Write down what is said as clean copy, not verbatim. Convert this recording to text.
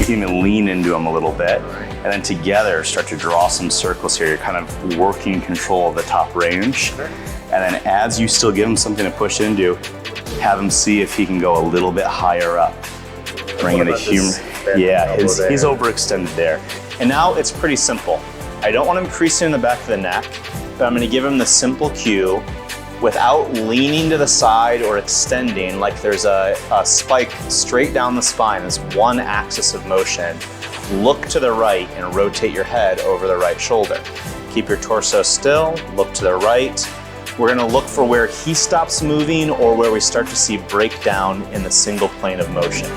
You can even lean into them a little bit, and then together start to draw some circles here. You're kind of working control of the top range. And then as you still give him something to push into, have him see if he can go a little bit higher up. Bring in a humor. Yeah, he's overextended there. And now it's pretty simple. I don't want him creasing in the back of the neck, but I'm gonna give him the simple cue without leaning to the side or extending like there's a spike straight down the spine. There's one axis of motion. Look to the right and rotate your head over the right shoulder. Keep your torso still, look to the right. We're gonna look for where he stops moving or where we start to see breakdown in the single plane of motion.